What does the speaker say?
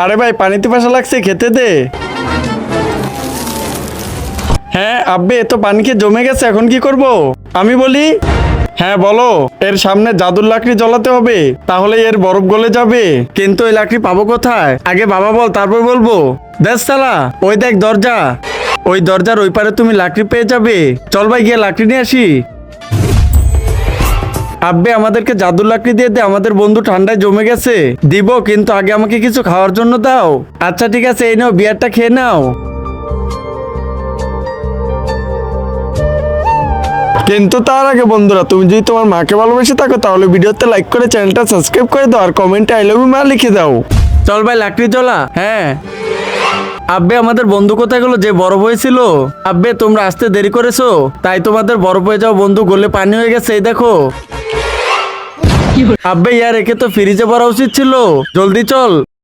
আরে ভাই পানিতে পাশা লাগছে, খেতে দে। হ্যাঁ আব্বে, এ তো পানি খেয়ে জমে গেছে, এখন কি করব? আমি বলি। হ্যাঁ বলো। এর সামনে জাদুর লাকড়ি জ্বলাতে হবে, তাহলে এর বরফ গলে যাবে। কিন্তু এই লাকড়ি পাবো কোথায়? আগে বাবা বল, তারপর বলবো। দেখ সালা, ওই দেখ দরজা। ওই দরজার ওই পারে তুমি লাকড়ি পেয়ে যাবে। চল ভাই গিয়ে লাকড়ি নিয়ে আসি। আব্বে আমাদেরকে জাদুর লাকড়ি দিয়ে দে, আমাদের বন্ধু ঠান্ডায় জমে গেছে। দিব, কিন্তু আগে আমাকে কিছু খাওয়ার জন্য দাও। আচ্ছা ঠিক আছে, এই নাও, বিয়ারটা খেয়ে নাও। কিন্তু তার আগে বন্ধুরা, তুমি যদি তোমার মাকে ভালোবেসে থাকো তাহলে ভিডিওতে লাইক করে চ্যানেলটা সাবস্ক্রাইব করে দাও আর কমেন্টে আই লাভ ইউ মা লিখে দাও। চল ভাই লাকড়ি জ্বলা। হ্যাঁ আব্বে, আমাদের বন্ধু কোথায় গেল যে বরফ হয়েছিল? আব্বে তোমরা আসতে দেরি করেছো, তাই তোমাদের বরফ হয়ে যাও বন্ধু গলে পানি হয়ে গেছে, এই দেখো। আব্বে ইয়ার, একে তো ফ্রিজে ভরা উচিত ছিল। জলদি চল।